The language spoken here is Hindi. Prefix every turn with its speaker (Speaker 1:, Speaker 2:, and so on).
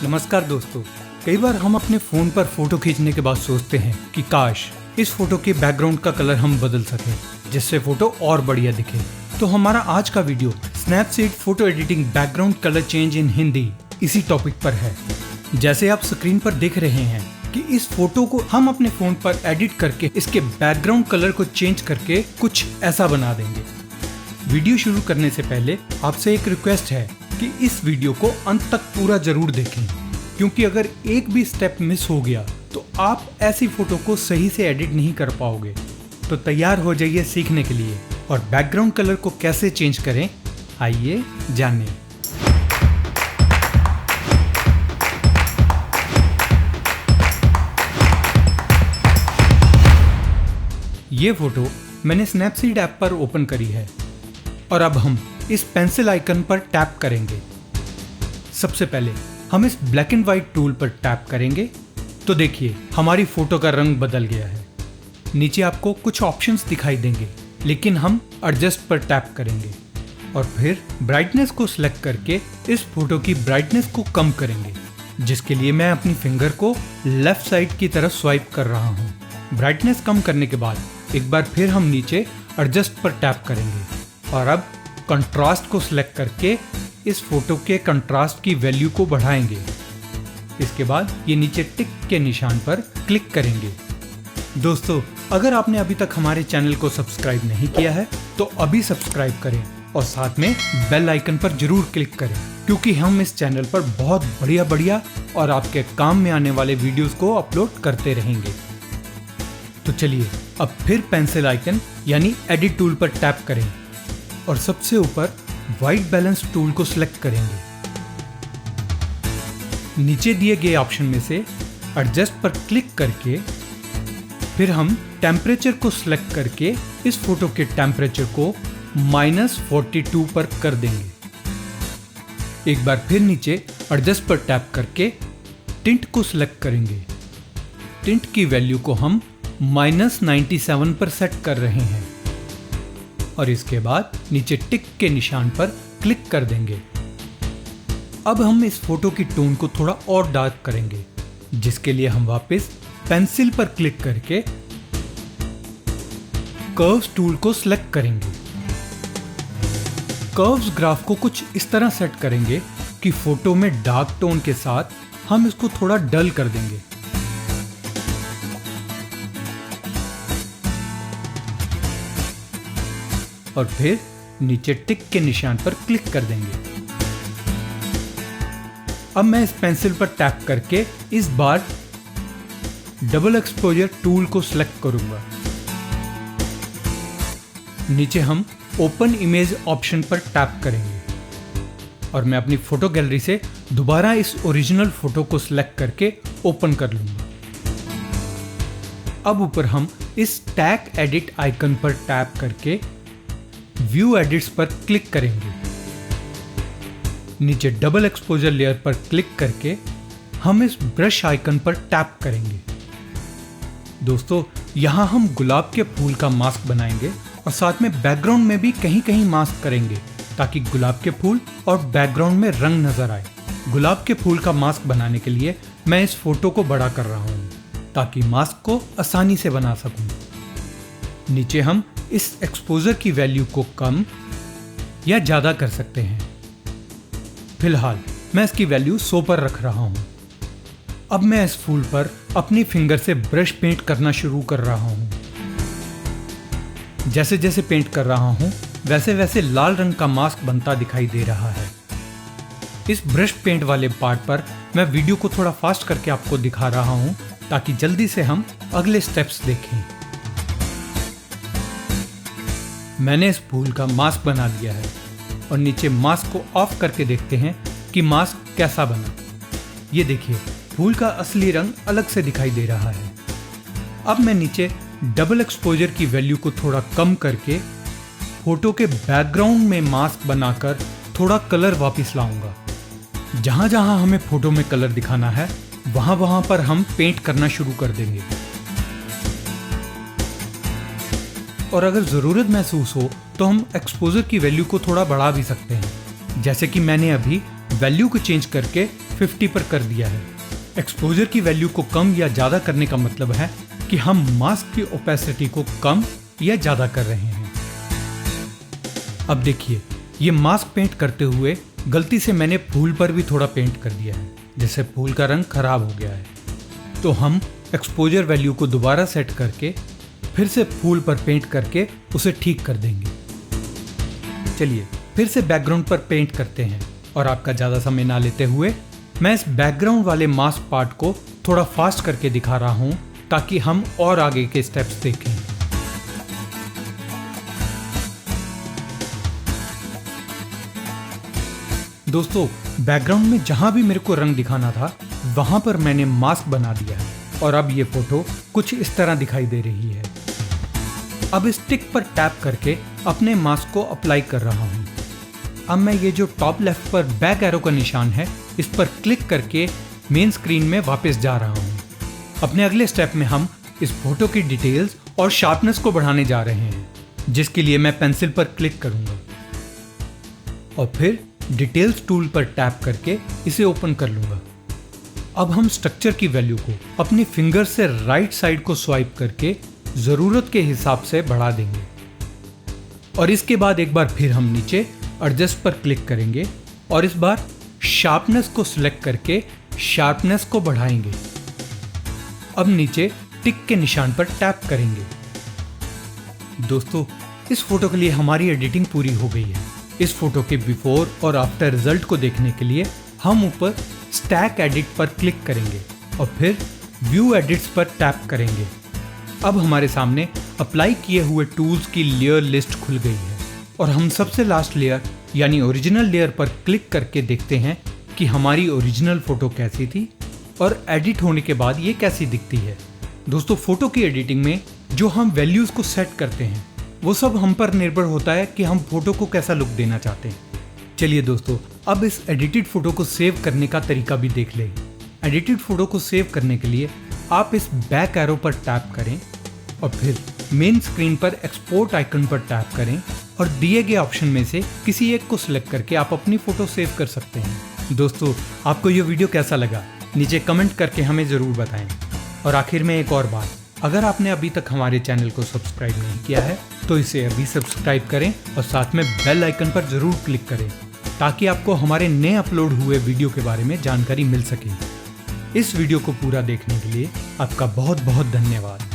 Speaker 1: नमस्कार दोस्तों। कई बार हम अपने फोन पर फोटो खींचने के बाद सोचते हैं कि काश इस फोटो के बैकग्राउंड का कलर हम बदल सकें जिससे फोटो और बढ़िया दिखे। तो हमारा आज का video Snapseed photo editing background colour change in Hindi इसी टॉपिक पर है। जैसे आप स्क्रीन पर देख रहे हैं कि इस फोटो को हम अपने फोन पर एडिट करके इसके बैकग्राउंड कलर को चेंज करके कुछ ऐसा बना देंगे। वीडियो शुरू करने से पहले आपसे एक रिक्वेस्ट है कि इस वीडियो को अंत तक पूरा जरूर देखें, क्योंकि अगर एक भी स्टेप मिस हो गया तो आप ऐसी फोटो को सही से एडिट नहीं कर पाओगे। तो तैयार हो जाइए सीखने के लिए। और बैकग्राउंड कलर को कैसे चेंज करें, आइए जानें। ये फोटो मैंने स्नैपसीड ऐप पर ओपन करी है और अब हम इस पेंसिल आइकन पर टैप करेंगे। सबसे पहले हम इस ब्लैक एंड व्हाइट टूल पर टैप करेंगे तो देखिए हमारी फोटो का रंग बदल गया है। नीचे आपको कुछ ऑप्शंस दिखाई देंगे, लेकिन हम एडजस्ट पर टैप करेंगे और फिर ब्राइटनेस को सिलेक्ट करके इस फोटो की ब्राइटनेस को कम करेंगे, जिसके लिए मैं अपनी फिंगर को लेफ्ट साइड की तरफ स्वाइप कर रहा हूँ। ब्राइटनेस कम करने के बाद एक बार फिर हम नीचे एडजस्ट पर टैप करेंगे और अब कंट्रास्ट को सिलेक्ट करके इस फोटो के कंट्रास्ट की वैल्यू को बढ़ाएंगे। इसके बाद ये नीचे टिक के निशान पर क्लिक करेंगे। दोस्तों, अगर आपने अभी तक हमारे चैनल को सब्सक्राइब नहीं किया है तो अभी सब्सक्राइब करें और साथ में बेल आइकन पर जरूर क्लिक करें, क्योंकि हम इस चैनल पर बहुत बढ़िया और आपके काम में आने वाले वीडियोस को अपलोड करते रहेंगे। तो चलिए अब फिर पेंसिल आइकन यानी एडिट टूल पर टैप करें और सबसे ऊपर व्हाइट बैलेंस टूल को सिलेक्ट करेंगे। नीचे दिए गए ऑप्शन में से एडजस्ट पर क्लिक करके फिर हम टेम्परेचर को सिलेक्ट करके इस फोटो के टेम्परेचर को -42 पर कर देंगे। एक बार फिर नीचे एडजस्ट पर टैप करके टिंट को सिलेक्ट करेंगे। टिंट की वैल्यू को हम -97 पर सेट कर रहे हैं और इसके बाद नीचे टिक के निशान पर क्लिक कर देंगे। अब हम इस फोटो की टोन को थोड़ा और डार्क करेंगे, जिसके लिए हम वापस पेंसिल पर क्लिक करके कर्व्स टूल को सिलेक्ट करेंगे। कर्व्स ग्राफ को कुछ इस तरह सेट करेंगे कि फोटो में डार्क टोन के साथ हम इसको थोड़ा डल कर देंगे। और फिर नीचे टिक के निशान पर क्लिक कर देंगे। अब मैं इस पेंसिल पर टैप करके इस बार डबल एक्सपोजर टूल को सिलेक्ट करूंगा। नीचे हम ओपन इमेज ऑप्शन पर टैप करेंगे और मैं अपनी फोटो गैलरी से दोबारा इस ओरिजिनल फोटो को सिलेक्ट करके ओपन कर लूंगा। अब ऊपर हम इस टैग एडिट आइकन पर टैप करके व्यू एडिट्स पर क्लिक करेंगे। नीचे डबल एक्सपोजर लेयर पर क्लिक करके हम इस ब्रश आइकन पर टैप करेंगे। दोस्तों, यहां हम गुलाब के फूल का मास्क बनाएंगे और साथ में बैकग्राउंड में भी कहीं कहीं मास्क करेंगे, ताकि गुलाब के फूल और बैकग्राउंड में रंग नजर आए। गुलाब के फूल का मास्क बनाने के लिए मैं इस फोटो को बड़ा कर रहा हूं ताकि मास्क को आसानी से बना सकूं। नीचे हम इस एक्सपोजर की वैल्यू को कम या ज्यादा कर सकते हैं। फिलहाल मैं इसकी वैल्यू 100 पर रख रहा हूं। अब मैं इस फूल पर अपनी फिंगर से ब्रश पेंट करना शुरू कर रहा हूं। जैसे जैसे पेंट कर रहा हूं वैसे वैसे लाल रंग का मास्क बनता दिखाई दे रहा है। इस ब्रश पेंट वाले पार्ट पर मैं वीडियो को थोड़ा फास्ट करके आपको दिखा रहा हूं ताकि जल्दी से हम अगले स्टेप्स देखें। मैंने इस फूल का मास्क बना दिया है और नीचे मास्क को ऑफ करके देखते हैं कि मास्क कैसा बना। ये देखिए, फूल का असली रंग अलग से दिखाई दे रहा है। अब मैं नीचे डबल एक्सपोजर की वैल्यू को थोड़ा कम करके फोटो के बैकग्राउंड में मास्क बनाकर थोड़ा कलर वापस लाऊंगा। जहां जहां हमें फोटो में कलर दिखाना है वहां वहां पर हम पेंट करना शुरू कर देंगे। और अगर ज़रूरत महसूस हो तो हम एक्सपोजर की वैल्यू को थोड़ा बढ़ा भी सकते हैं, जैसे कि मैंने अभी वैल्यू को चेंज करके 50 पर कर दिया है। एक्सपोजर की वैल्यू को कम या ज़्यादा करने का मतलब है कि हम मास्क की ओपेसिटी को कम या ज़्यादा कर रहे हैं। अब देखिए, ये मास्क पेंट करते हुए गलती से मैंने फूल पर भी थोड़ा पेंट कर दिया है, जिससे फूल का रंग खराब हो गया है। तो हम एक्सपोजर वैल्यू को दोबारा सेट करके फिर से फूल पर पेंट करके उसे ठीक कर देंगे। चलिए फिर से बैकग्राउंड पर पेंट करते हैं, और आपका ज़्यादा समय ना लेते हुए मैं इस बैकग्राउंड वाले मास्क पार्ट को थोड़ा फास्ट करके दिखा रहा हूँ ताकि हम और आगे के स्टेप्स देखें। दोस्तों, बैकग्राउंड में जहां भी मेरे को रंग दिखाना था वहां पर मैंने मास्क बना दिया है, और अब ये फोटो कुछ इस तरह दिखाई दे रही है। अब इस टिक पर टैप करके अपने मास्क को अप्लाई कर रहा हूं। अब मैं ये जो टॉप लेफ्ट पर बैक एरो का निशान है, इस पर क्लिक करके मेन स्क्रीन में वापस जा रहा हूं। अपने अगले स्टेप में हम इस फोटो की डिटेल्स और शार्पनेस को बढ़ाने जा रहे हैं, जिसके लिए मैं पेंसिल पर क्लिक करूंगा और फिर डिटेल्स टूल पर टैप करके इसे ओपन कर लूंगा। अब हम स्ट्रक्चर की वैल्यू को अपनी फिंगर से राइट साइड को स्वाइप करके जरूरत के हिसाब से बढ़ा देंगे, और इसके बाद एक बार फिर हम नीचे एडजस्ट पर क्लिक करेंगे और इस बार शार्पनेस को सिलेक्ट करके शार्पनेस को बढ़ाएंगे। अब नीचे टिक के निशान पर टैप करेंगे। दोस्तों, इस फोटो के लिए हमारी एडिटिंग पूरी हो गई है। इस फोटो के बिफोर और आफ्टर रिजल्ट को देखने के लिए हम ऊपर स्टैक एडिट पर क्लिक करेंगे और फिर व्यू एडिट्स पर टैप करेंगे। अब हमारे सामने अप्लाई किए हुए टूल्स की लेयर लिस्ट खुल गई है, और हम सबसे लास्ट लेयर यानी ओरिजिनल लेयर पर क्लिक करके देखते हैं कि हमारी ओरिजिनल फोटो कैसी थी और एडिट होने के बाद ये कैसी दिखती है। दोस्तों, फोटो की एडिटिंग में जो हम वैल्यूज को सेट करते हैं वो सब हम पर निर्भर होता है कि हम फोटो को कैसा लुक देना चाहते हैं। चलिए दोस्तों, अब इस एडिटेड फोटो को सेव करने का तरीका भी देख लें। एडिटेड फोटो को सेव करने के लिए आप इस बैक एरो पर टैप करें और फिर मेन स्क्रीन पर एक्सपोर्ट आइकन पर टैप करें, और दिए गए ऑप्शन में से किसी एक को सिलेक्ट करके आप अपनी फोटो सेव कर सकते हैं। दोस्तों, आपको ये वीडियो कैसा लगा नीचे कमेंट करके हमें ज़रूर बताएं। और आखिर में एक और बात, अगर आपने अभी तक हमारे चैनल को सब्सक्राइब नहीं किया है तो इसे अभी सब्सक्राइब करें और साथ में बेल आइकन पर जरूर क्लिक करें ताकि आपको हमारे नए अपलोड हुए वीडियो के बारे में जानकारी मिल सके। इस वीडियो को पूरा देखने के लिए आपका बहुत बहुत धन्यवाद।